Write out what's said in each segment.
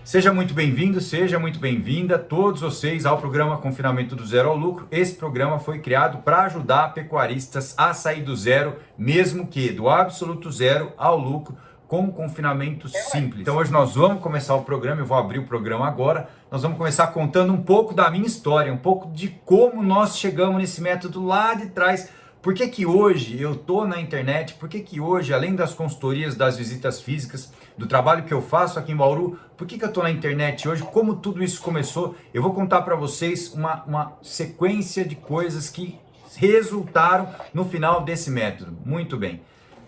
Seja muito bem-vindo, seja muito bem-vinda, todos vocês ao programa Confinamento do Zero ao Lucro. Esse programa foi criado para ajudar pecuaristas a sair do zero, mesmo que do absoluto zero ao lucro, com um confinamento simples. Então hoje nós vamos começar o programa, eu vou abrir o programa agora. Nós vamos começar contando um pouco da minha história, um pouco de como nós chegamos nesse método lá de trás. Por que que hoje eu estou na internet? Por que que hoje, além das consultorias, das visitas físicas, do trabalho que eu faço aqui em Bauru, por que que eu estou na internet hoje? Como tudo isso começou? Eu vou contar para vocês uma sequência de coisas que resultaram no final desse método. Muito bem.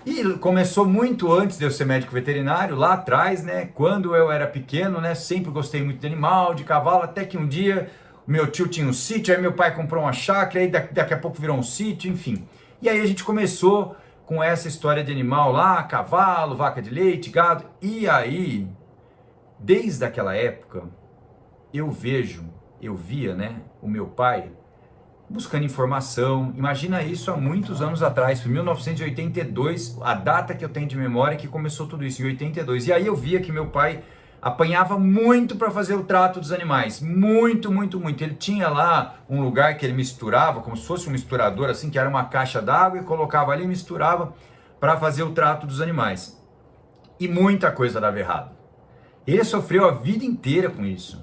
E começou muito antes de eu ser médico veterinário, lá atrás, né? Quando eu era pequeno, né? Sempre gostei muito de animal, de cavalo, até que um dia meu tio tinha um sítio, aí meu pai comprou uma chácara, aí daqui a pouco virou um sítio, enfim. E aí a gente começou com essa história de animal lá, cavalo, vaca de leite, gado. E aí, desde aquela época, eu via, né, o meu pai buscando informação. Imagina isso há muitos anos atrás, foi 1982, a data que eu tenho de memória que começou tudo isso, em 82. E aí eu via que meu pai apanhava muito para fazer o trato dos animais, muito, muito, muito. Ele tinha lá um lugar que ele misturava, como se fosse um misturador, assim, que era uma caixa d'água, e colocava ali e misturava para fazer o trato dos animais. E muita coisa dava errado. Ele sofreu a vida inteira com isso.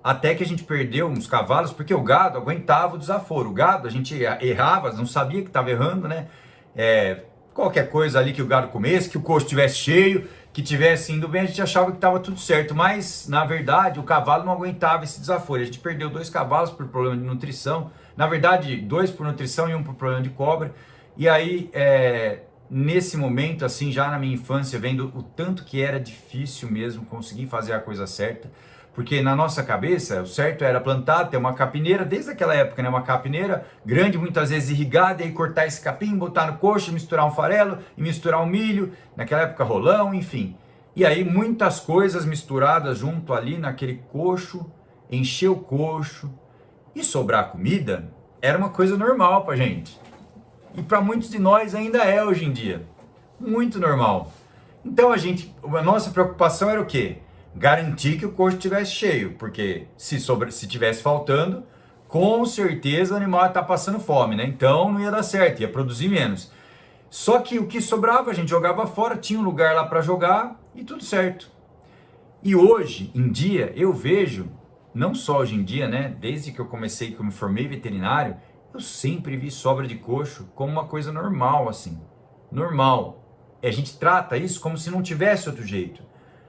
Até que a gente perdeu uns cavalos, porque o gado aguentava o desaforo. O gado, a gente errava, não sabia que estava errando, né? Qualquer coisa ali que o gado comesse, que o coxo estivesse cheio, que tivesse indo bem, a gente achava que estava tudo certo. Mas, na verdade, o cavalo não aguentava esse desaforo. A gente perdeu 2 cavalos por problema de nutrição. Na verdade, 2 por nutrição e 1 por problema de cobra. E aí, nesse momento, assim, já na minha infância, vendo o tanto que era difícil mesmo conseguir fazer a coisa certa, porque na nossa cabeça, o certo era plantar, ter uma capineira, desde aquela época, né? Uma capineira grande, muitas vezes irrigada, e aí cortar esse capim, botar no coxo, misturar um farelo e misturar um milho, naquela época rolão, enfim. E aí muitas coisas misturadas junto ali naquele coxo, encher o coxo e sobrar comida, era uma coisa normal pra gente. E para muitos de nós ainda é hoje em dia. Muito normal. Então a nossa preocupação era o quê? Garantir que o coxo estivesse cheio, porque se tivesse faltando, com certeza o animal ia estar passando fome, né? Então não ia dar certo, ia produzir menos. Só que o que sobrava a gente jogava fora, tinha um lugar lá para jogar e tudo certo. E hoje em dia eu vejo, não só hoje em dia, né? Desde que eu comecei, que eu me formei veterinário, eu sempre vi sobra de coxo como uma coisa normal, assim. Normal. E a gente trata isso como se não tivesse outro jeito.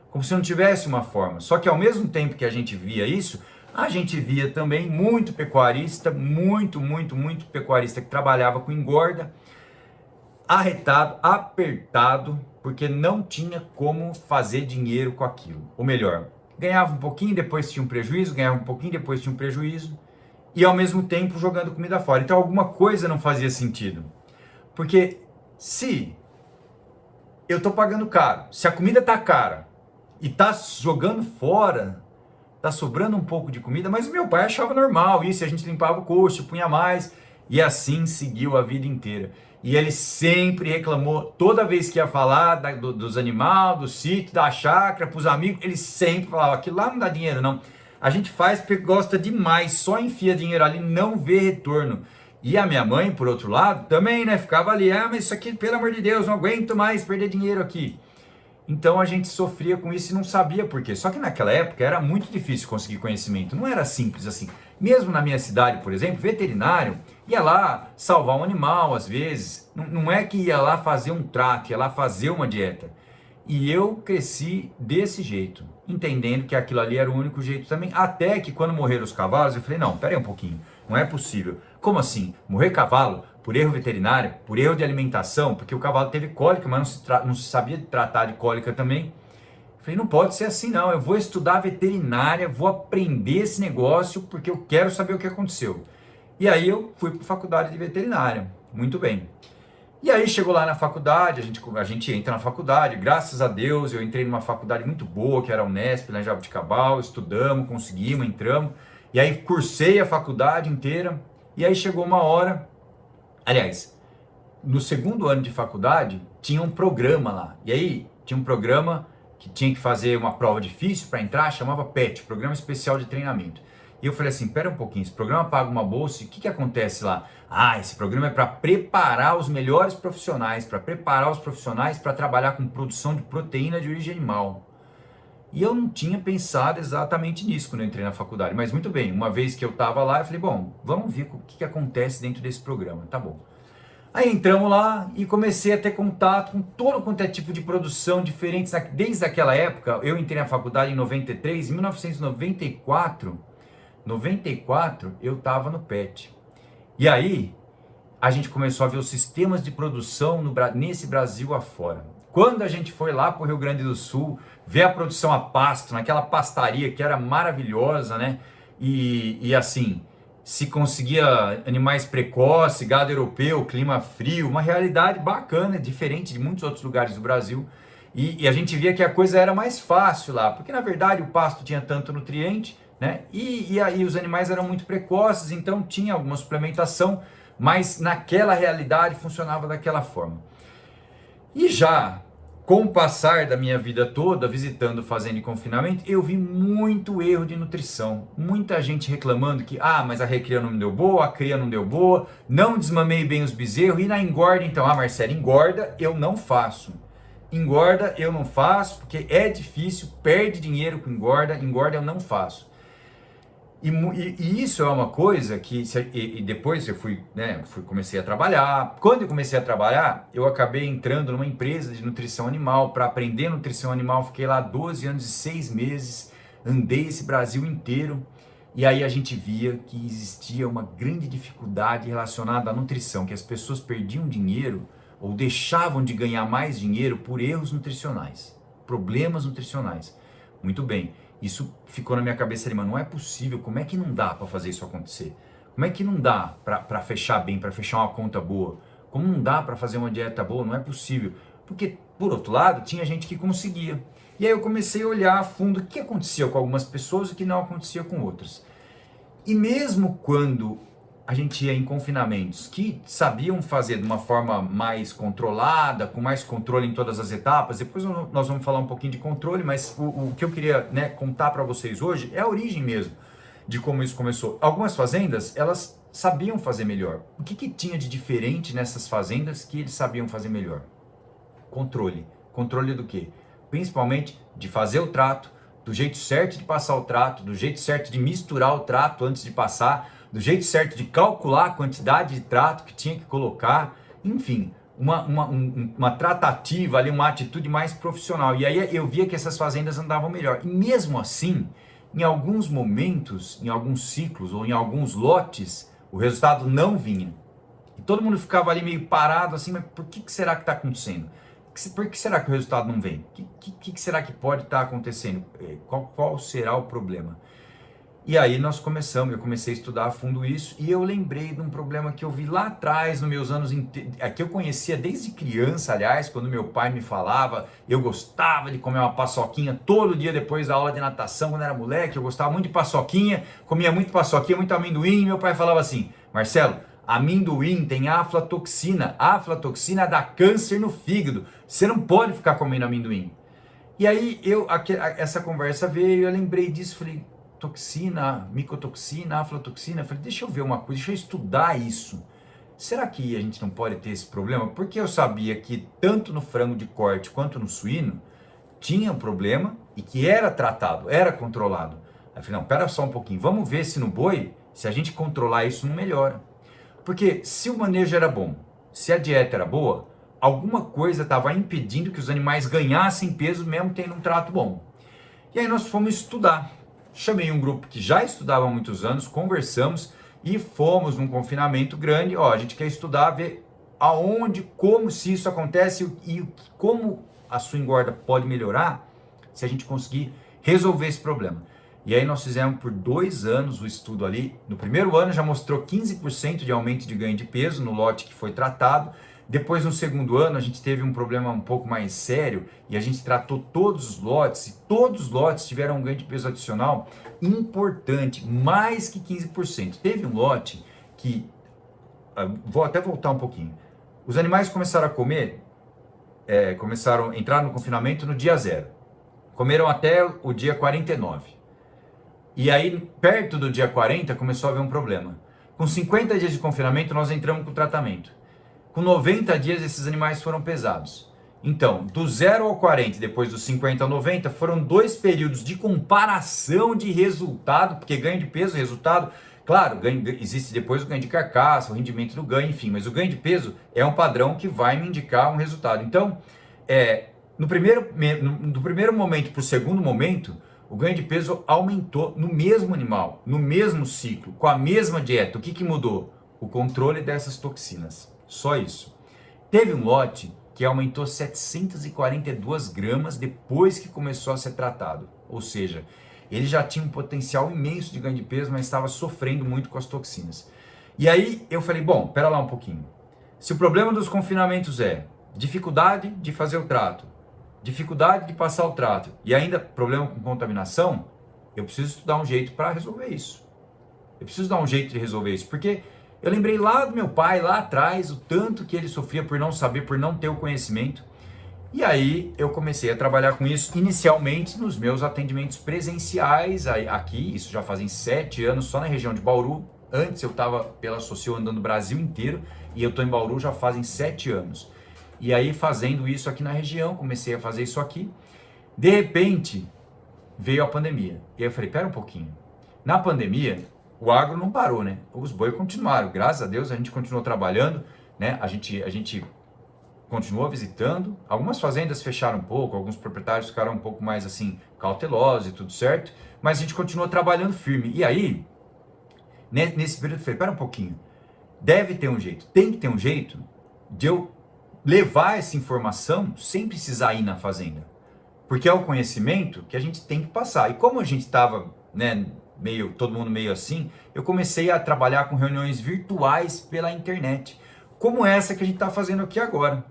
Como se não tivesse uma forma. Só que ao mesmo tempo que a gente via isso, a gente via também muito pecuarista, muito pecuarista que trabalhava com engorda, arretado, apertado, porque não tinha como fazer dinheiro com aquilo. Ou melhor, ganhava um pouquinho, depois tinha um prejuízo, ganhava um pouquinho, depois tinha um prejuízo, e ao mesmo tempo jogando comida fora. Então alguma coisa não fazia sentido. Porque se eu estou pagando caro, se a comida está cara, e tá jogando fora, tá sobrando um pouco de comida, mas o meu pai achava normal isso, a gente limpava o coxo, punha mais, e assim seguiu a vida inteira. E ele sempre reclamou, toda vez que ia falar dos animais, do sítio, da chácara, pros amigos, ele sempre falava, aquilo lá não dá dinheiro não, a gente faz porque gosta demais, só enfia dinheiro ali, não vê retorno. E a minha mãe, por outro lado, também, né, ficava ali, mas isso aqui, pelo amor de Deus, não aguento mais perder dinheiro aqui. Então a gente sofria com isso e não sabia por quê. Só que naquela época era muito difícil conseguir conhecimento, não era simples assim. Mesmo na minha cidade, por exemplo, veterinário ia lá salvar um animal às vezes. Não é que ia lá fazer um trato, ia lá fazer uma dieta. E eu cresci desse jeito, entendendo que aquilo ali era o único jeito também. Até que quando morreram os cavalos, eu falei, não, pera aí um pouquinho, não é possível. Como assim? Morrer cavalo por erro veterinário, por erro de alimentação, porque o cavalo teve cólica, mas não se sabia tratar de cólica também. Eu falei, não pode ser assim não, eu vou estudar veterinária, vou aprender esse negócio, porque eu quero saber o que aconteceu. E aí eu fui para a faculdade de veterinária, muito bem. E aí chegou lá na faculdade, a gente entra na faculdade, graças a Deus eu entrei numa faculdade muito boa, que era a Unesp, lá em Jaboticabal, estudamos, conseguimos, entramos, e aí cursei a faculdade inteira, e aí chegou uma hora, aliás, no segundo ano de faculdade, tinha um programa lá, e aí tinha um programa que tinha que fazer uma prova difícil para entrar, chamava PET, Programa Especial de Treinamento. E eu falei assim, pera um pouquinho, esse programa paga uma bolsa, e o que acontece lá? Ah, esse programa é para preparar os melhores profissionais, para preparar os profissionais para trabalhar com produção de proteína de origem animal. E eu não tinha pensado exatamente nisso quando eu entrei na faculdade, mas muito bem, uma vez que eu estava lá, eu falei, bom, vamos ver o que acontece dentro desse programa, tá bom. Aí entramos lá e comecei a ter contato com todo quanto é tipo de produção diferente. Desde aquela época, eu entrei na faculdade em 93, em 1994, eu estava no PET. E aí, a gente começou a ver os sistemas de produção nesse Brasil afora. Quando a gente foi lá para o Rio Grande do Sul, ver a produção a pasto, naquela pastaria que era maravilhosa, né? E assim, se conseguia animais precoces, gado europeu, clima frio, uma realidade bacana, diferente de muitos outros lugares do Brasil. E a gente via que a coisa era mais fácil lá, porque na verdade o pasto tinha tanto nutriente, né? E aí os animais eram muito precoces, então tinha alguma suplementação, mas naquela realidade funcionava daquela forma. E já com o passar da minha vida toda, visitando fazenda de confinamento, eu vi muito erro de nutrição. Muita gente reclamando que, mas a recria não me deu boa, a cria não deu boa, não desmamei bem os bezerros, e na engorda então, Marcelo, engorda eu não faço. Engorda eu não faço, porque é difícil, perde dinheiro com engorda eu não faço. E isso é uma coisa que, depois eu comecei a trabalhar. Quando eu comecei a trabalhar, eu acabei entrando numa empresa de nutrição animal para aprender nutrição animal. Fiquei lá 12 anos e 6 meses, andei esse Brasil inteiro. E aí a gente via que existia uma grande dificuldade relacionada à nutrição, que as pessoas perdiam dinheiro ou deixavam de ganhar mais dinheiro por erros nutricionais, problemas nutricionais. Muito bem. Isso ficou na minha cabeça ali, mano, não é possível, como é que não dá para fazer isso acontecer? Como é que não dá para fechar bem, para fechar uma conta boa? Como não dá para fazer uma dieta boa? Não é possível. Porque, por outro lado, tinha gente que conseguia. E aí eu comecei a olhar a fundo o que acontecia com algumas pessoas e o que não acontecia com outras. E mesmo quando a gente ia em confinamentos que sabiam fazer de uma forma mais controlada, com mais controle em todas as etapas. Depois nós vamos falar um pouquinho de controle, mas o que eu queria contar para vocês hoje é a origem mesmo de como isso começou. Algumas fazendas, elas sabiam fazer melhor. O que tinha de diferente nessas fazendas que eles sabiam fazer melhor? Controle. Controle do quê? Principalmente de fazer o trato, do jeito certo de passar o trato, do jeito certo de misturar o trato antes de passar, do jeito certo de calcular a quantidade de trato que tinha que colocar, enfim, uma tratativa ali, uma atitude mais profissional. E aí eu via que essas fazendas andavam melhor. E mesmo assim, em alguns momentos, em alguns ciclos ou em alguns lotes, o resultado não vinha. E todo mundo ficava ali meio parado assim, mas por que será que está acontecendo? Por que será que o resultado não vem? O que será que pode estar acontecendo? Qual será o problema? E aí eu comecei a estudar a fundo isso e eu lembrei de um problema que eu vi lá atrás, nos meus anos, que eu conhecia desde criança, aliás, quando meu pai me falava, eu gostava de comer uma paçoquinha todo dia depois da aula de natação, quando era moleque, eu gostava muito de paçoquinha, comia muito paçoquinha, muito amendoim, e meu pai falava assim, Marcelo, amendoim tem aflatoxina dá câncer no fígado, você não pode ficar comendo amendoim. E aí essa conversa veio, eu lembrei disso, falei, toxina, micotoxina, aflatoxina, falei, deixa eu ver uma coisa, deixa eu estudar isso. Será que a gente não pode ter esse problema? Porque eu sabia que tanto no frango de corte quanto no suíno tinha um problema e que era tratado, era controlado. Aí eu falei, não, pera só um pouquinho, vamos ver se no boi, se a gente controlar isso não melhora. Porque se o manejo era bom, se a dieta era boa, alguma coisa estava impedindo que os animais ganhassem peso mesmo tendo um trato bom. E aí nós fomos estudar. Chamei um grupo que já estudava há muitos anos, conversamos e fomos num confinamento grande. A gente quer estudar, ver aonde, como, se isso acontece e como a sua engorda pode melhorar se a gente conseguir resolver esse problema. E aí nós fizemos por 2 anos o estudo ali. No primeiro ano já mostrou 15% de aumento de ganho de peso no lote que foi tratado. Depois, no segundo ano, a gente teve um problema um pouco mais sério e a gente tratou todos os lotes, e todos os lotes tiveram um ganho de peso adicional importante, mais que 15%. Teve um lote que, vou até voltar um pouquinho, os animais começaram a comer, começaram a entrar no confinamento no dia 0. Comeram até o dia 49. E aí, perto do dia 40, começou a haver um problema. Com 50 dias de confinamento, nós entramos com o tratamento. Com 90 dias, esses animais foram pesados. Então, do 0 ao 40, depois dos 50 ao 90, foram 2 períodos de comparação de resultado, porque ganho de peso, resultado, claro, existe depois o ganho de carcaça, o rendimento do ganho, enfim, mas o ganho de peso é um padrão que vai me indicar um resultado. Então, no primeiro momento para o segundo momento, o ganho de peso aumentou no mesmo animal, no mesmo ciclo, com a mesma dieta. O que mudou? O controle dessas toxinas. Só isso. Teve um lote que aumentou 742 gramas depois que começou a ser tratado. Ou seja, ele já tinha um potencial imenso de ganho de peso, mas estava sofrendo muito com as toxinas. E aí eu falei, bom, pera lá um pouquinho. Se o problema dos confinamentos é dificuldade de fazer o trato, dificuldade de passar o trato e ainda problema com contaminação, eu preciso estudar um jeito para resolver isso. Eu preciso dar um jeito de resolver isso, porque eu lembrei lá do meu pai, lá atrás, o tanto que ele sofria por não saber, por não ter o conhecimento. E aí eu comecei a trabalhar com isso inicialmente nos meus atendimentos presenciais aqui, isso já fazem 7 anos, só na região de Bauru. Antes eu estava pela Socio andando o Brasil inteiro e eu estou em Bauru já fazem 7 anos. E aí fazendo isso aqui na região, comecei a fazer isso aqui. De repente veio a pandemia. E aí eu falei, pera um pouquinho. Na pandemia, o agro não parou, né? Os boi continuaram. Graças a Deus a gente continuou trabalhando, né? A gente continuou visitando. Algumas fazendas fecharam um pouco, alguns proprietários ficaram um pouco mais assim, cautelosos e tudo certo. Mas a gente continuou trabalhando firme. E aí, nesse período eu falei, pera um pouquinho. Deve ter um jeito, tem que ter um jeito de eu levar essa informação sem precisar ir na fazenda. Porque é o conhecimento que a gente tem que passar. E como a gente estava, né, todo mundo meio assim, eu comecei a trabalhar com reuniões virtuais pela internet. Como essa que a gente está fazendo aqui agora.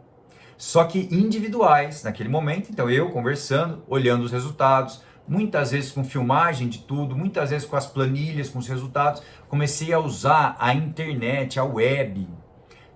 Só que individuais naquele momento. Então eu conversando, olhando os resultados, muitas vezes com filmagem de tudo, muitas vezes com as planilhas, com os resultados. Comecei a usar a internet, a web,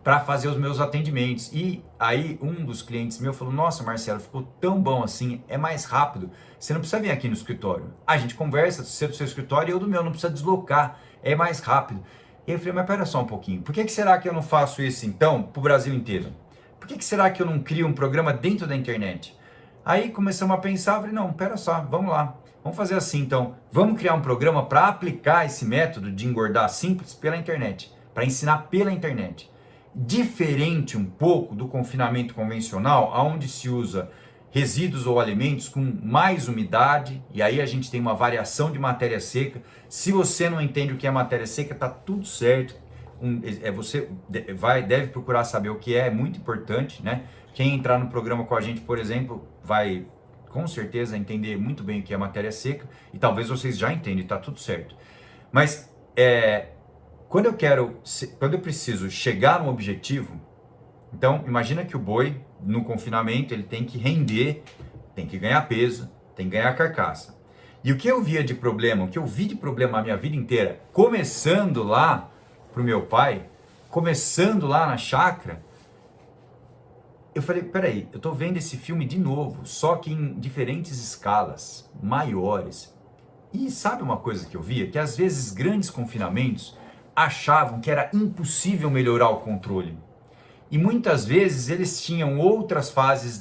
para fazer os meus atendimentos. E aí um dos clientes meu falou, nossa Marcelo, ficou tão bom assim, é mais rápido, você não precisa vir aqui no escritório, a gente conversa, você do seu escritório e eu do meu, não precisa deslocar, é mais rápido. E eu falei, mas pera só um pouquinho, por que será que eu não faço isso então para o Brasil inteiro? Por que será que eu não crio um programa dentro da internet? Aí começamos a pensar, falei, não, pera só, vamos lá, vamos fazer assim então, vamos criar um programa para aplicar esse método de engordar simples pela internet, para ensinar pela internet. Diferente um pouco do confinamento convencional, onde se usa resíduos ou alimentos com mais umidade, e aí a gente tem uma variação de matéria seca. Se você não entende o que é matéria seca, tá tudo certo. Você deve procurar saber o que é muito importante, né? Quem entrar no programa com a gente, por exemplo, vai com certeza entender muito bem o que é matéria seca, e talvez vocês já entendem, tá tudo certo. Mas quando eu preciso chegar no objetivo, então imagina que o boi no confinamento ele tem que render, tem que ganhar peso, tem que ganhar carcaça. E o que eu vi de problema a minha vida inteira, começando lá pro meu pai, começando lá na chácara, eu falei, peraí, eu tô vendo esse filme de novo, só que em diferentes escalas, maiores. E sabe uma coisa que eu via? Que às vezes grandes confinamentos achavam que era impossível melhorar o controle. E muitas vezes eles tinham outras fases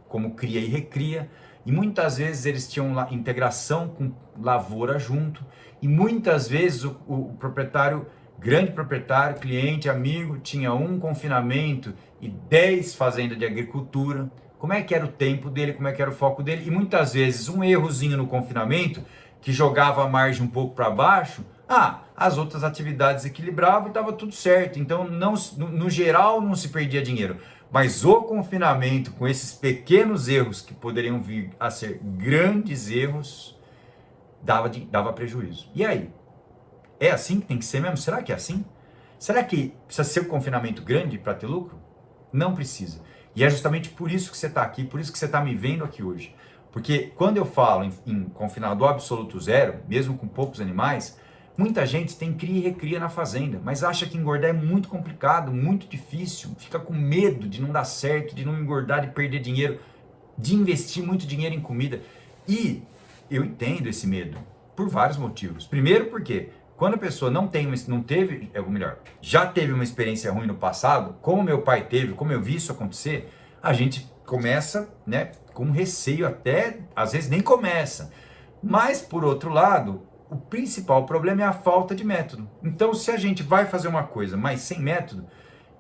como cria e recria, e muitas vezes eles tinham integração com lavoura junto, e muitas vezes o proprietário, grande proprietário, cliente, amigo, tinha um confinamento e 10 fazendas de agricultura. Como é que era o tempo dele, como é que era o foco dele, e muitas vezes um errozinho no confinamento, que jogava a margem um pouco para baixo, as outras atividades equilibravam e estava tudo certo. Então, no geral, não se perdia dinheiro. Mas o confinamento, com esses pequenos erros que poderiam vir a ser grandes erros, dava prejuízo. E aí? É assim que tem que ser mesmo? Será que é assim? Será que precisa ser um confinamento grande para ter lucro? Não precisa. E é justamente por isso que você está aqui, por isso que você está me vendo aqui hoje. Porque quando eu falo em confinado absoluto zero, mesmo com poucos animais, muita gente tem cria e recria na fazenda, mas acha que engordar é muito complicado, muito difícil, fica com medo de não dar certo, de não engordar, de perder dinheiro, de investir muito dinheiro em comida. E eu entendo esse medo por vários motivos. Primeiro porque quando a pessoa não teve, ou melhor, já teve uma experiência ruim no passado, como meu pai teve, como eu vi isso acontecer, a gente começa, né, com receio até, às vezes nem começa. Mas, por outro lado, o principal problema é a falta de método. Então, se a gente vai fazer uma coisa, mas sem método,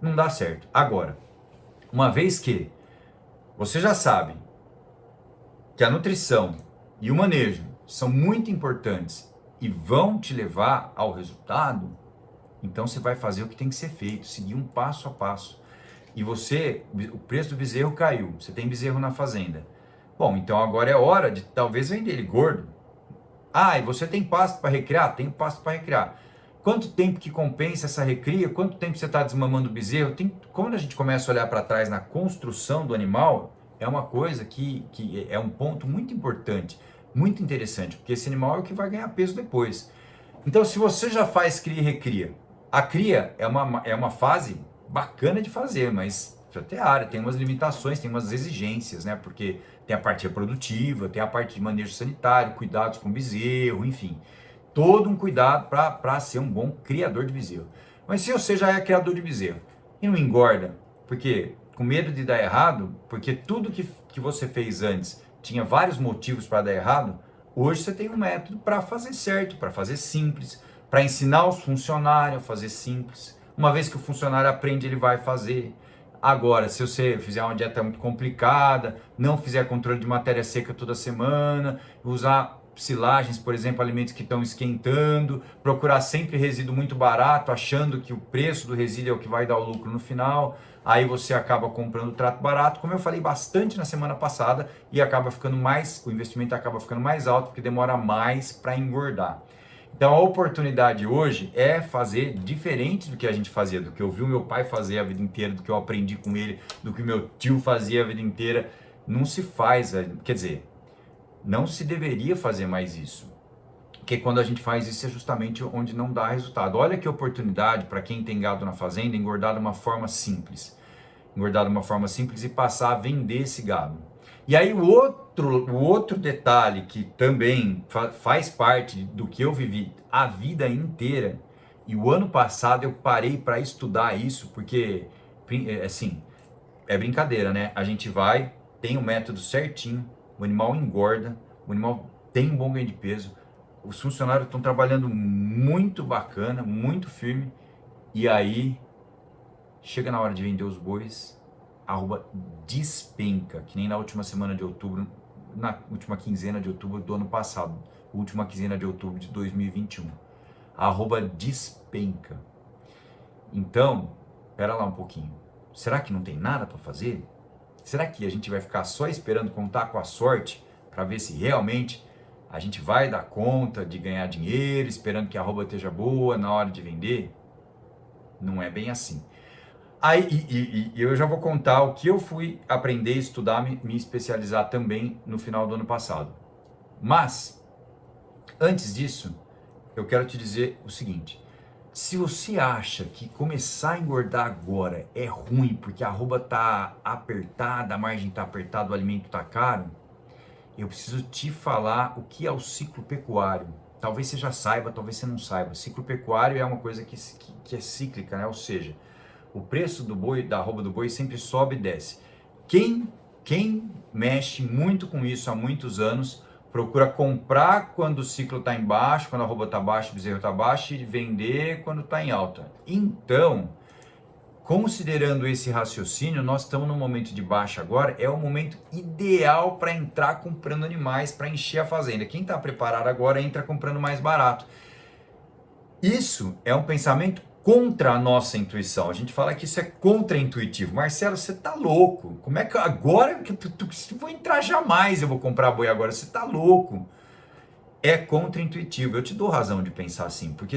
não dá certo. Agora, uma vez que você já sabe que a nutrição e o manejo são muito importantes e vão te levar ao resultado, então você vai fazer o que tem que ser feito, seguir um passo a passo. E o preço do bezerro caiu, você tem bezerro na fazenda. Bom, então agora é hora de talvez vender ele gordo. Ah, e você tem pasto para recriar? Tenho pasto para recriar. Quanto tempo que compensa essa recria? Quanto tempo você está desmamando o bezerro? Quando a gente começa a olhar para trás na construção do animal, é uma coisa que é um ponto muito importante, muito interessante, porque esse animal é o que vai ganhar peso depois. Então, se você já faz cria e recria, a cria é uma fase bacana de fazer, mas até a área tem umas limitações, tem umas exigências, né? Porque tem a parte reprodutiva, tem a parte de manejo sanitário, cuidados com o bezerro, enfim. Todo um cuidado para ser um bom criador de bezerro. Mas se você já é criador de bezerro e não engorda, porque com medo de dar errado, porque tudo que você fez antes tinha vários motivos para dar errado, hoje você tem um método para fazer certo, para fazer simples, para ensinar os funcionários a fazer simples. Uma vez que o funcionário aprende, ele vai fazer. Agora, se você fizer uma dieta muito complicada, não fizer controle de matéria seca toda semana, usar silagens, por exemplo, alimentos que estão esquentando, procurar sempre resíduo muito barato, achando que o preço do resíduo é o que vai dar o lucro no final, aí você acaba comprando o trato barato, como eu falei bastante na semana passada, e acaba ficando o investimento acaba ficando mais alto, porque demora mais para engordar. Então a oportunidade hoje é fazer diferente do que a gente fazia, do que eu vi o meu pai fazer a vida inteira, do que eu aprendi com ele, do que meu tio fazia a vida inteira. Não se faz, quer dizer, não se deveria fazer mais isso. Porque quando a gente faz isso é justamente onde não dá resultado. Olha que oportunidade para quem tem gado na fazenda engordar de uma forma simples. Engordar de uma forma simples e passar a vender esse gado. E aí o outro detalhe que também faz parte do que eu vivi a vida inteira, e o ano passado eu parei para estudar isso, porque, assim, é brincadeira, né? A gente tem o método certinho, o animal engorda, o animal tem um bom ganho de peso, os funcionários estão trabalhando muito bacana, muito firme, e aí chega na hora de vender os bois, a arroba despenca, que nem na última semana de outubro, na última quinzena de outubro do ano passado, última quinzena de outubro de 2021. A arroba despenca. Então, pera lá um pouquinho. Será que não tem nada para fazer? Será que a gente vai ficar só esperando contar com a sorte para ver se realmente a gente vai dar conta de ganhar dinheiro, esperando que a arroba esteja boa na hora de vender? Não é bem assim. Aí, eu já vou contar o que eu fui aprender, estudar, me especializar também no final do ano passado. Mas, antes disso, eu quero te dizer o seguinte. Se você acha que começar a engordar agora é ruim porque a arroba tá apertada, a margem tá apertada, o alimento tá caro, eu preciso te falar o que é o ciclo pecuário. Talvez você já saiba, talvez você não saiba. Ciclo pecuário é uma coisa que é cíclica, né? Ou seja, o preço do boi, da arroba do boi sempre sobe e desce. Quem mexe muito com isso há muitos anos, procura comprar quando o ciclo está em baixo, quando a arroba está baixa, o bezerro está baixo, e vender quando está em alta. Então, considerando esse raciocínio, nós estamos num momento de baixa agora, é o momento ideal para entrar comprando animais, para encher a fazenda. Quem está preparado agora entra comprando mais barato. Isso é um pensamento contra a nossa intuição. A gente fala que isso é contra-intuitivo. Marcelo, você tá louco. Como é que agora que eu vou entrar jamais, eu vou comprar boi agora? Você tá louco. É contra-intuitivo. Eu te dou razão de pensar assim, porque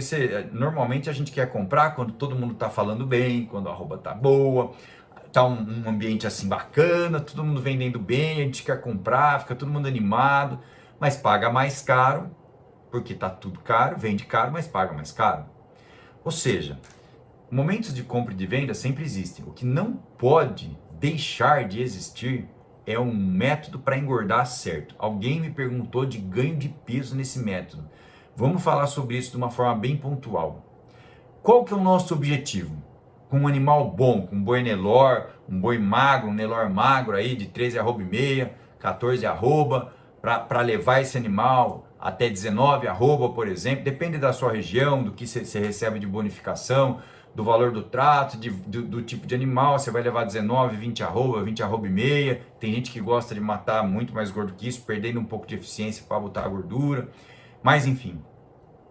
normalmente a gente quer comprar quando todo mundo tá falando bem, quando a arroba tá boa, tá um ambiente assim bacana, todo mundo vendendo bem, a gente quer comprar, fica todo mundo animado, mas paga mais caro, porque tá tudo caro, vende caro, mas paga mais caro. Ou seja, momentos de compra e de venda sempre existem. O que não pode deixar de existir é um método para engordar certo. Alguém me perguntou de ganho de peso nesse método. Vamos falar sobre isso de uma forma bem pontual. Qual que é o nosso objetivo? Com um animal bom, com um boi Nelor, um boi magro, um Nelor magro aí de 13,5, 14 arroba, para levar esse animal até 19 arroba, por exemplo, depende da sua região, do que você recebe de bonificação, do valor do trato, do tipo de animal, você vai levar 19, 20 arroba e meia. Tem gente que gosta de matar muito mais gordo que isso, perdendo um pouco de eficiência para botar a gordura. Mas enfim,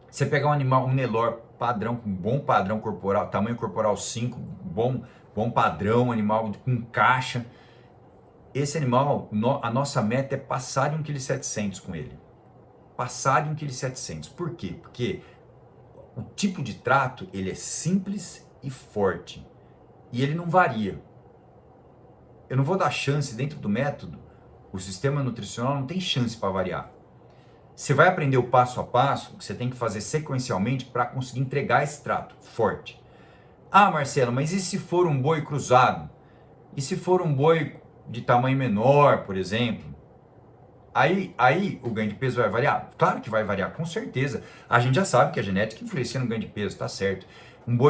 você pegar um animal, um Nelor padrão, com bom padrão corporal, tamanho corporal 5, bom padrão, animal com caixa. Esse animal, a nossa meta é passar de 1,7 kg com ele. Passar de 1,7 kg. Por quê? Porque o tipo de trato, ele é simples e forte. E ele não varia. Eu não vou dar chance dentro do método, o sistema nutricional não tem chance para variar. Você vai aprender o passo a passo, que você tem que fazer sequencialmente para conseguir entregar esse trato forte. Ah, Marcelo, mas e se for um boi cruzado? E se for um boi de tamanho menor, por exemplo? Aí o ganho de peso vai variar? Claro que vai variar, com certeza. A gente já sabe que a genética influencia no ganho de peso, tá certo.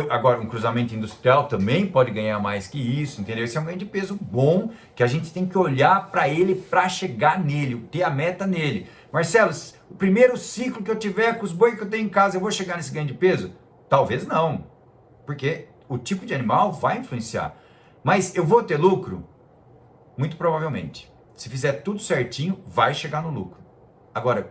Agora, um cruzamento industrial também pode ganhar mais que isso, entendeu? Esse é um ganho de peso bom, que a gente tem que olhar para ele para chegar nele, ter a meta nele. Marcelo, o primeiro ciclo que eu tiver com os bois que eu tenho em casa, eu vou chegar nesse ganho de peso? Talvez não, porque o tipo de animal vai influenciar. Mas eu vou ter lucro? Muito provavelmente. Se fizer tudo certinho, vai chegar no lucro. Agora,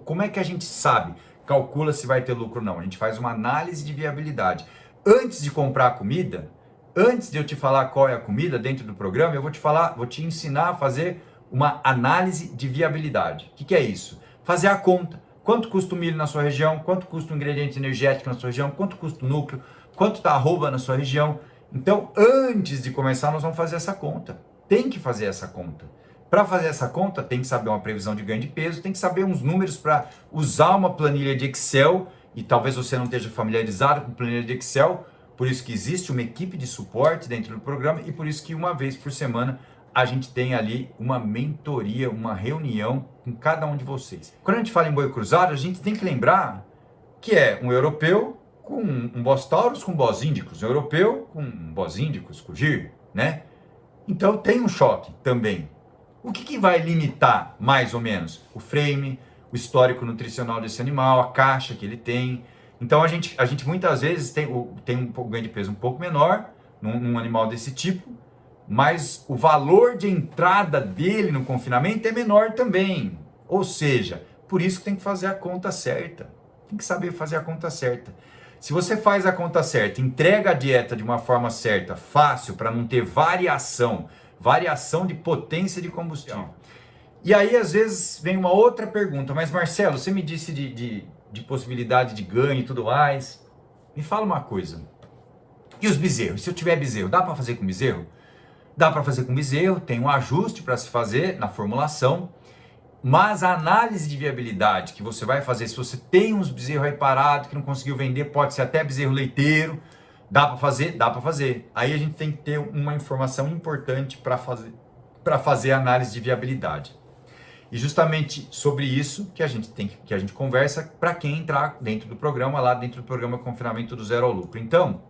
como é que a gente sabe, calcula se vai ter lucro ou não? A gente faz uma análise de viabilidade. Antes de comprar a comida, antes de eu te falar qual é a comida dentro do programa, eu vou te ensinar a fazer uma análise de viabilidade. O que é isso? Fazer a conta. Quanto custa o milho na sua região? Quanto custa o ingrediente energético na sua região? Quanto custa o núcleo? Quanto está a arroba na sua região? Então, antes de começar, nós vamos fazer essa conta. Tem que fazer essa conta. Para fazer essa conta, tem que saber uma previsão de ganho de peso, tem que saber uns números para usar uma planilha de Excel, e talvez você não esteja familiarizado com planilha de Excel, por isso que existe uma equipe de suporte dentro do programa e por isso que uma vez por semana a gente tem ali uma mentoria, uma reunião com cada um de vocês. Quando a gente fala em boi cruzado, a gente tem que lembrar que é um europeu com um Bos Taurus com Bos Índicos, um europeu com Bos Índicos, com Gir, né? Então tem um choque também. O que vai limitar, mais ou menos? O frame, o histórico nutricional desse animal, a caixa que ele tem. Então a gente muitas vezes tem um ganho de peso um pouco menor num animal desse tipo, mas o valor de entrada dele no confinamento é menor também. Ou seja, por isso que tem que fazer a conta certa. Tem que saber fazer a conta certa. Se você faz a conta certa, entrega a dieta de uma forma certa, fácil, para não ter variação de potência de combustível. E aí, às vezes, vem uma outra pergunta. Mas, Marcelo, você me disse de possibilidade de ganho e tudo mais. Me fala uma coisa. E os bezerros? Se eu tiver bezerro, dá para fazer com bezerro? Dá para fazer com bezerro, tem um ajuste para se fazer na formulação. Mas a análise de viabilidade que você vai fazer, se você tem uns bezerros aí parados que não conseguiu vender, pode ser até bezerro leiteiro. Dá para fazer? Dá para fazer. Aí a gente tem que ter uma informação importante para fazer a análise de viabilidade. E justamente sobre isso que a gente conversa para quem entrar dentro do programa, lá dentro do programa Confinamento do Zero ao Lucro. Então,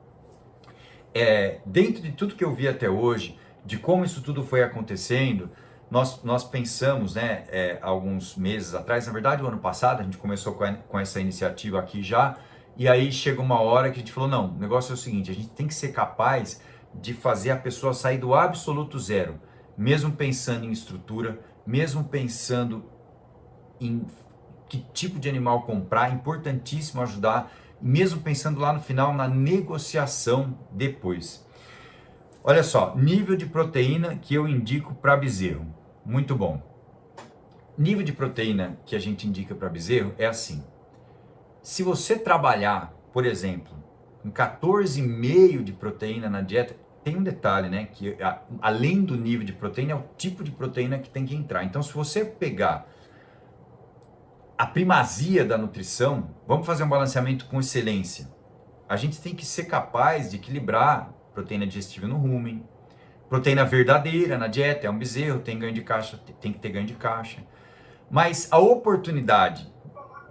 dentro de tudo que eu vi até hoje, de como isso tudo foi acontecendo, nós pensamos, né, alguns meses atrás, na verdade o ano passado, a gente começou com essa iniciativa aqui já, e aí chega uma hora que a gente falou, não, o negócio é o seguinte, a gente tem que ser capaz de fazer a pessoa sair do absoluto zero, mesmo pensando em estrutura, mesmo pensando em que tipo de animal comprar, é importantíssimo ajudar, mesmo pensando lá no final na negociação depois. Olha só, nível de proteína que eu indico para bezerro, muito bom. Nível de proteína que a gente indica para bezerro é assim. Se você trabalhar, por exemplo, com 14,5 de proteína na dieta, tem um detalhe, né? Que além do nível de proteína, é o tipo de proteína que tem que entrar. Então, se você pegar a primazia da nutrição, vamos fazer um balanceamento com excelência. A gente tem que ser capaz de equilibrar proteína digestível no rumen, proteína verdadeira na dieta, é um bezerro, tem ganho de caixa, tem que ter ganho de caixa. Mas a oportunidade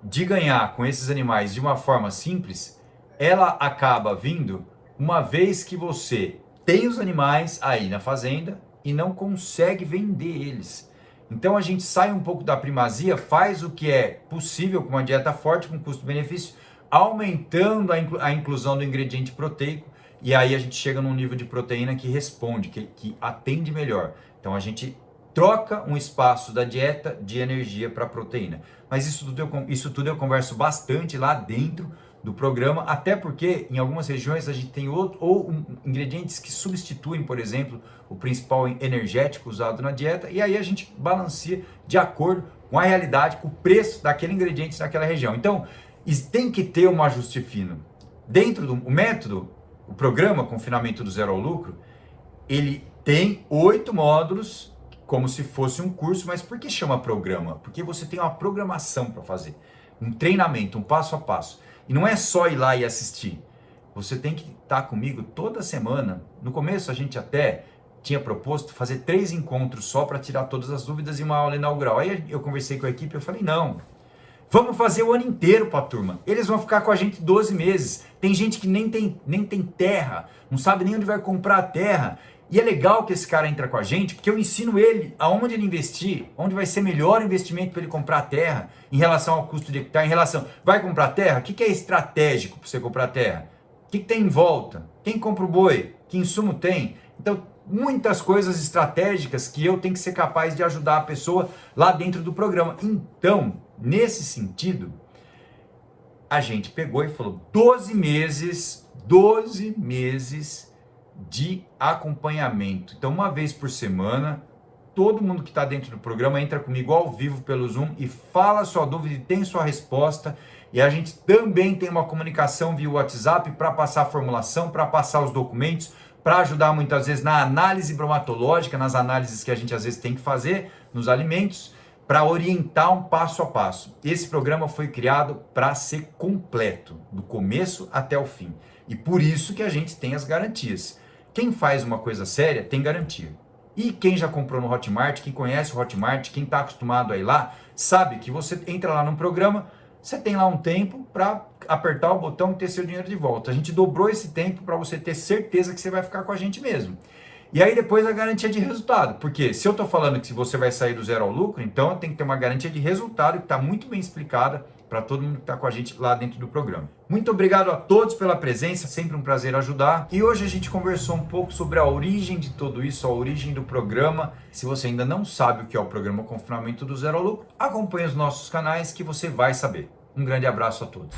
de ganhar com esses animais de uma forma simples, ela acaba vindo uma vez que você tem os animais aí na fazenda e não consegue vender eles. Então a gente sai um pouco da primazia, faz o que é possível com uma dieta forte, com custo-benefício, aumentando a inclusão do ingrediente proteico, e aí a gente chega num nível de proteína que responde, que atende melhor. Então a gente troca um espaço da dieta de energia para proteína. Mas isso tudo eu converso bastante lá dentro do programa, até porque em algumas regiões a gente tem ingredientes que substituem, por exemplo, o principal energético usado na dieta, e aí a gente balanceia de acordo com a realidade, com o preço daquele ingrediente naquela região. Então, tem que ter um ajuste fino. Dentro do método, o programa Confinamento do Zero ao Lucro, ele tem 8 módulos, como se fosse um curso, mas por que chama programa? Porque você tem uma programação para fazer, um treinamento, um passo a passo. E não é só ir lá e assistir. Você tem que estar comigo toda semana. No começo a gente até tinha proposto fazer 3 encontros só para tirar todas as dúvidas e uma aula inaugural. Aí eu conversei com a equipe e eu falei, não, vamos fazer o ano inteiro para a turma. Eles vão ficar com a gente 12 meses. Tem gente que nem tem terra, não sabe nem onde vai comprar a terra. E é legal que esse cara entra com a gente, porque eu ensino ele aonde ele investir, onde vai ser melhor investimento para ele comprar a terra, em relação ao custo de hectare, em relação, vai comprar terra? O que é estratégico para você comprar terra? O que tem em volta? Quem compra o boi? Que insumo tem? Então, muitas coisas estratégicas que eu tenho que ser capaz de ajudar a pessoa lá dentro do programa. Então, nesse sentido, a gente pegou e falou 12 meses de acompanhamento. Então, uma vez por semana, todo mundo que está dentro do programa entra comigo ao vivo pelo Zoom e fala sua dúvida e tem sua resposta. E a gente também tem uma comunicação via WhatsApp para passar a formulação, para passar os documentos, para ajudar muitas vezes na análise bromatológica, nas análises que a gente às vezes tem que fazer nos alimentos, para orientar um passo a passo. Esse programa foi criado para ser completo, do começo até o fim. E por isso que a gente tem as garantias. Quem faz uma coisa séria tem garantia. E quem já comprou no Hotmart, quem conhece o Hotmart, quem está acostumado a ir lá, sabe que você entra lá num programa, você tem lá um tempo para apertar o botão e ter seu dinheiro de volta. A gente dobrou esse tempo para você ter certeza que você vai ficar com a gente mesmo. E aí depois a garantia de resultado. Porque se eu estou falando que você vai sair do zero ao lucro, então tem que ter uma garantia de resultado que está muito bem explicada para todo mundo que está com a gente lá dentro do programa. Muito obrigado a todos pela presença, sempre um prazer ajudar. E hoje a gente conversou um pouco sobre a origem de tudo isso, a origem do programa. Se você ainda não sabe o que é o programa Confinamento do Zero ao Lucro, acompanhe os nossos canais que você vai saber. Um grande abraço a todos.